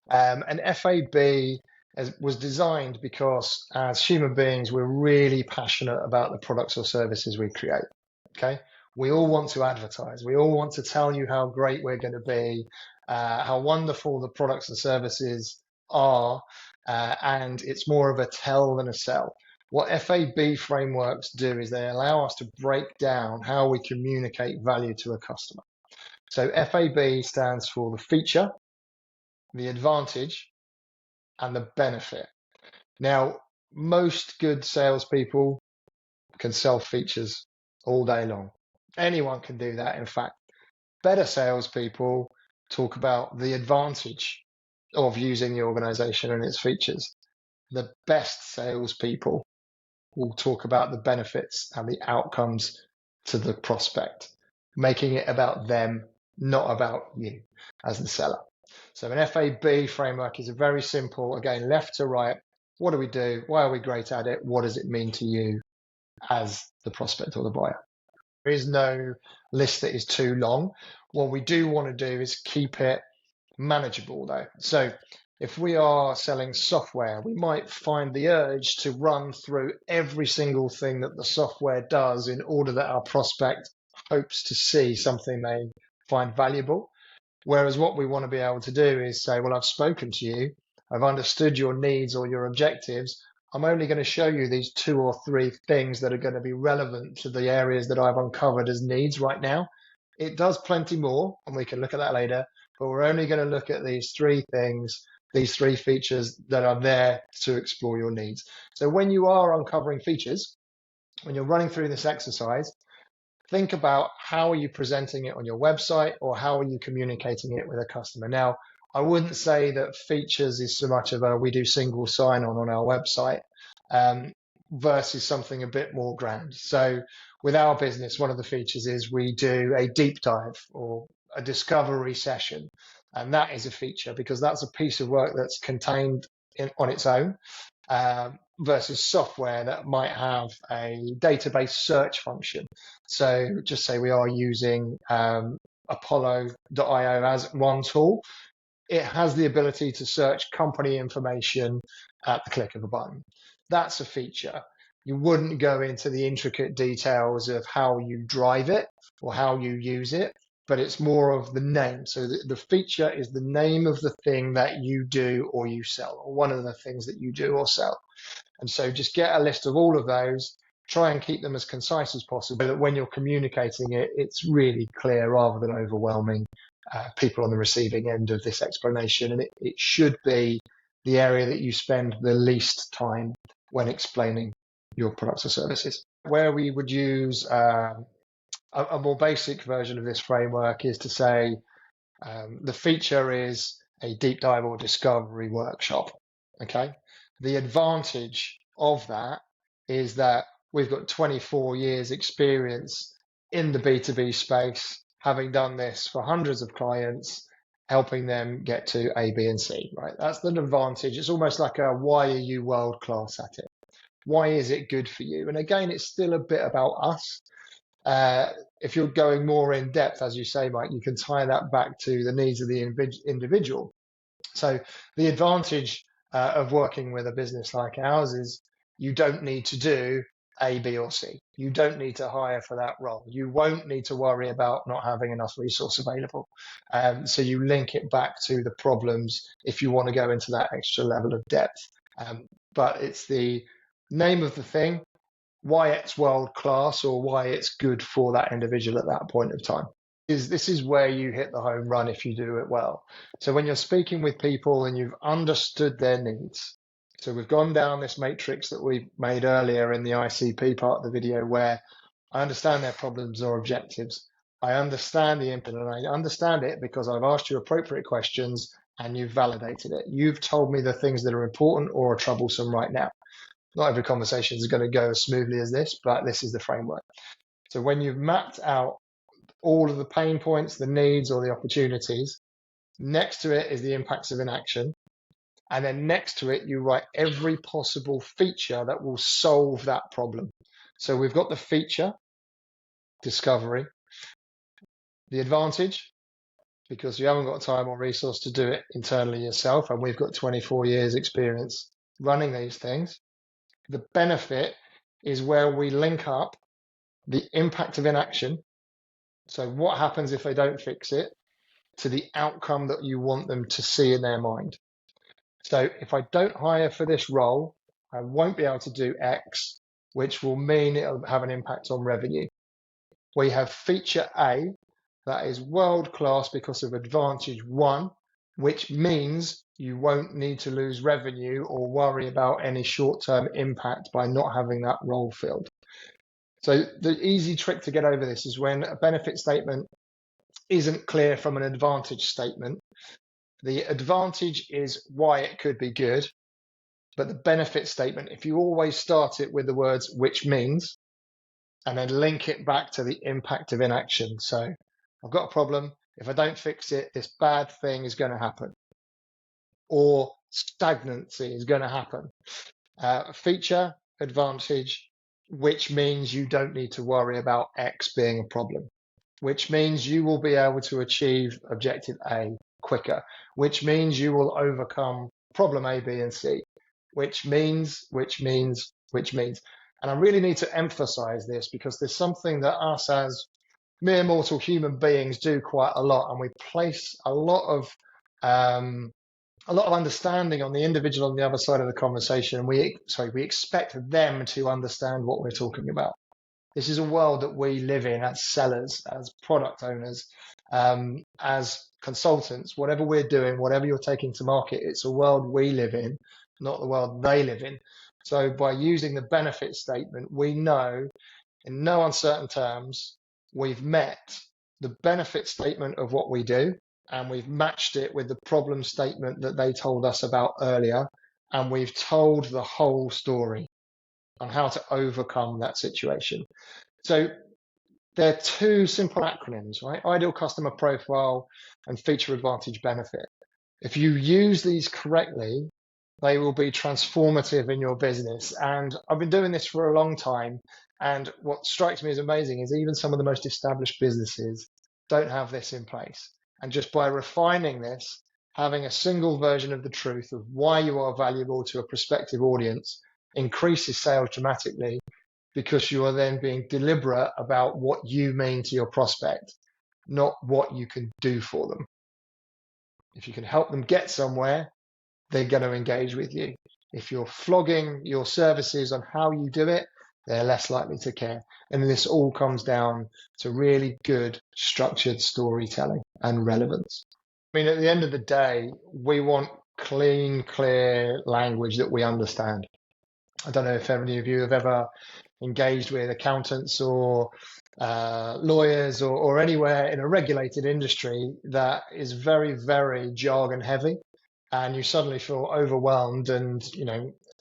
And FAB was designed because as human beings, we're really passionate about the products or services we create. Okay. We all want to advertise. We all want to tell you how great we're going to be, how wonderful the products and services are. And it's more of a tell than a sell. What FAB frameworks do is they allow us to break down how we communicate value to a customer. So FAB stands for the feature, the advantage, and the benefit. Now, most good salespeople can sell features all day long. Anyone can do that. In fact, better salespeople talk about the advantage of using the organization and its features. The best salespeople will talk about the benefits and the outcomes to the prospect, making it about them, not about you as the seller. So an FAB framework is a very simple, again, left to right. What do we do? Why are we great at it? What does it mean to you as the prospect or the buyer? There is no list that is too long. What we do want to do is keep it manageable though. So if we are selling software, we might find the urge to run through every single thing that the software does in order that our prospect hopes to see something they find valuable. Whereas what we want to be able to do is say, well, I've spoken to you, I've understood your needs or your objectives. I'm only going to show you these 2 or 3 things that are going to be relevant to the areas that I've uncovered as needs right now. It does plenty more, and we can look at that later, but we're only going to look at these 3 things, these 3 features that are there to explore your needs. So when you are uncovering features, when you're running through this exercise, think about how are you presenting it on your website or how are you communicating it with a customer. Now, I wouldn't say that features is so much of a we do single sign-on our website versus something a bit more grand. So with our business, one of the features is we do a deep dive or a discovery session. And that is a feature because that's a piece of work that's contained on its own. Versus software that might have a database search function. So just say we are using Apollo.io as one tool. It has the ability to search company information at the click of a button. That's a feature. You wouldn't go into the intricate details of how you drive it or how you use it, but it's more of the name. So the feature is the name of the thing that you do or you sell, or one of the things that you do or sell. And so just get a list of all of those, try and keep them as concise as possible, so that when you're communicating it, it's really clear rather than overwhelming people on the receiving end of this explanation. And it should be the area that you spend the least time when explaining your products or services. Where we would use a more basic version of this framework is to say the feature is a deep dive or discovery workshop. Okay. The advantage of that is that we've got 24 years experience in the B2B space, having done this for hundreds of clients, helping them get to A, B, and C, right? That's the advantage. It's almost like a, why are you world class at it? Why is it good for you? And again, it's still a bit about us. If you're going more in depth, as you say, Mike, you can tie that back to the needs of the individual. So the advantage of working with a business like ours is you don't need to do A, B, or C. You don't need to hire for that role. You won't need to worry about not having enough resource available. So you link it back to the problems if you want to go into that extra level of depth. But it's the name of the thing, why it's world class or why it's good for that individual at that point of time. This is where you hit the home run if you do it well. So when you're speaking with people and you've understood their needs, so we've gone down this matrix that we made earlier in the ICP part of the video where I understand their problems or objectives. I understand the input and I understand it because I've asked you appropriate questions and you've validated it. You've told me the things that are important or are troublesome right now. Not every conversation is going to go as smoothly as this, but this is the framework. So when you've mapped out all of the pain points, the needs, or the opportunities, next to it is the impacts of inaction. And then next to it, you write every possible feature that will solve that problem. So we've got the feature, discovery, the advantage, because you haven't got time or resource to do it internally yourself. And we've got 24 years experience running these things. The benefit is where we link up the impact of inaction. So what happens if they don't fix it, to the outcome that you want them to see in their mind. So if I don't hire for this role, I won't be able to do X, which will mean it'll have an impact on revenue. We have feature A that is world class because of advantage one, which means you won't need to lose revenue or worry about any short-term impact by not having that role filled. So the easy trick to get over this is when a benefit statement isn't clear from an advantage statement. The advantage is why it could be good, but the benefit statement, if you always start it with the words which means, and then link it back to the impact of inaction. So I've got a problem. If I don't fix it, this bad thing is going to happen, or stagnancy is going to happen. Feature, advantage, which means you don't need to worry about X being a problem, which means you will be able to achieve objective A quicker, which means you will overcome problem A, B, and C, which means. And I really need to emphasize this because there's something that us as mere mortal human beings do quite a lot, and we place a lot of understanding on the individual on the other side of the conversation. We expect them to understand what we're talking about. This is a world that we live in as sellers, as product owners, as consultants, whatever we're doing, whatever you're taking to market, it's a world we live in, not the world they live in. So by using the benefit statement, we know in no uncertain terms, we've met the benefit statement of what we do, and we've matched it with the problem statement that they told us about earlier, and we've told the whole story on how to overcome that situation. So they're two simple acronyms, right? Ideal customer profile and feature advantage benefit. If you use these correctly, they will be transformative in your business. And I've been doing this for a long time. And what strikes me as amazing is even some of the most established businesses don't have this in place. And just by refining this, having a single version of the truth of why you are valuable to a prospective audience increases sales dramatically, because you are then being deliberate about what you mean to your prospect, not what you can do for them. If you can help them get somewhere, they're going to engage with you. If you're flogging your services on how you do it, they're less likely to care. And this all comes down to really good structured storytelling and relevance. I mean, at the end of the day, we want clean, clear language that we understand. I don't know if any of you have ever engaged with accountants or lawyers or anywhere in a regulated industry that is very, very jargon heavy, and you suddenly feel overwhelmed and,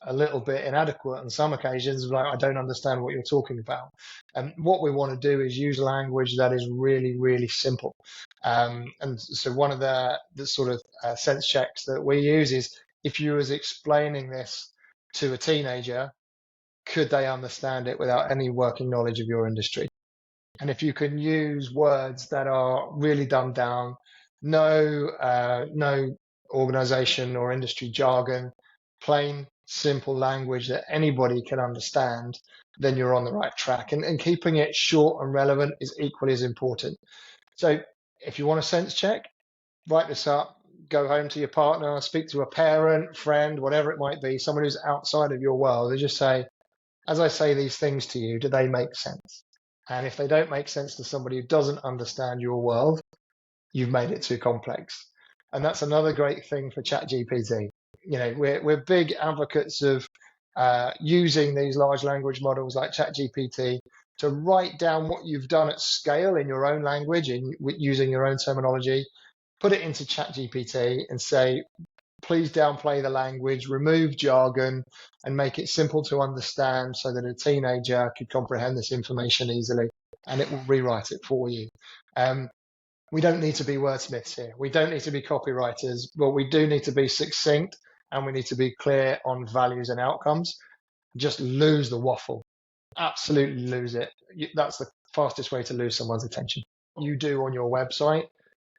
a little bit inadequate on some occasions, like, I don't understand what you're talking about. And what we want to do is use language that is really, really simple. And so one of the sort of sense checks that we use is, if you was explaining this to a teenager, could they understand it without any working knowledge of your industry? And if you can use words that are really dumbed down, no organization or industry jargon, plain, simple language that anybody can understand, then you're on the right track. And keeping it short and relevant is equally as important. So if you want a sense check, write this up, go home to your partner, speak to a parent, friend, whatever it might be, someone who's outside of your world, and just say, as I say these things to you, do they make sense? And if they don't make sense to somebody who doesn't understand your world, you've made it too complex. And that's another great thing for ChatGPT. We're big advocates of using these large language models like ChatGPT to write down what you've done at scale in your own language, using your own terminology, put it into ChatGPT and say, please downplay the language, remove jargon, and make it simple to understand so that a teenager could comprehend this information easily, and it will rewrite it for you. We don't need to be wordsmiths here. We don't need to be copywriters, but we do need to be succinct, and we need to be clear on values and outcomes. Just lose the waffle. Absolutely lose it. That's the fastest way to lose someone's attention. You do on your website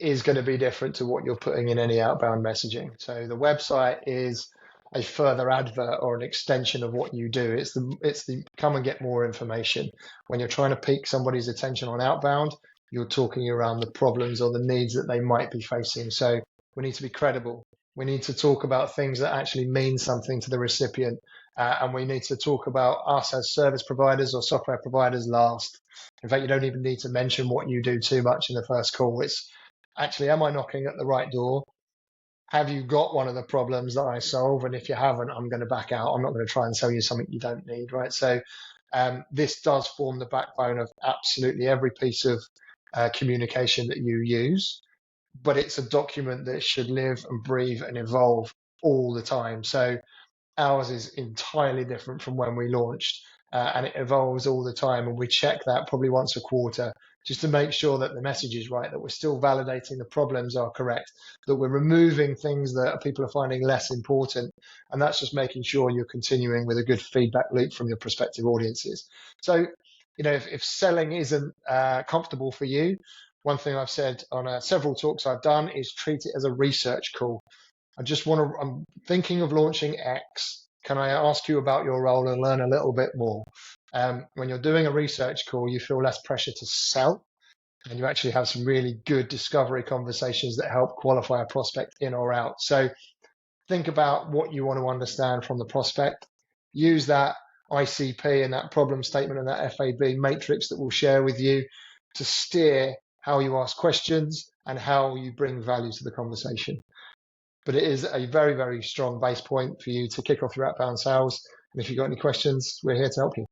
is going to be different to what you're putting in any outbound messaging. So the website is a further advert or an extension of what you do. It's the come and get more information. When you're trying to pique somebody's attention on outbound, you're talking around the problems or the needs that they might be facing. So we need to be credible. We need to talk about things that actually mean something to the recipient. And we need to talk about us as service providers or software providers last. In fact, you don't even need to mention what you do too much in the first call. It's actually, am I knocking at the right door? Have you got one of the problems that I solve? And if you haven't, I'm going to back out. I'm not going to try and sell you something you don't need, right? So this does form the backbone of absolutely every piece of communication that you use, but it's a document that should live and breathe and evolve all the time. So ours is entirely different from when we launched, and it evolves all the time. And we check that probably once a quarter just to make sure that the message is right, that we're still validating the problems are correct, that we're removing things that people are finding less important. And that's just making sure you're continuing with a good feedback loop from your prospective audiences. So, if selling isn't comfortable for you, one thing I've said on several talks I've done is treat it as a research call. I'm thinking of launching X. Can I ask you about your role and learn a little bit more? When you're doing a research call, you feel less pressure to sell, and you actually have some really good discovery conversations that help qualify a prospect in or out. So think about what you want to understand from the prospect. Use that ICP and that problem statement and that FAB matrix that we'll share with you to steer how you ask questions and how you bring value to the conversation. But it is a very, very strong base point for you to kick off your outbound sales. And if you've got any questions, we're here to help you.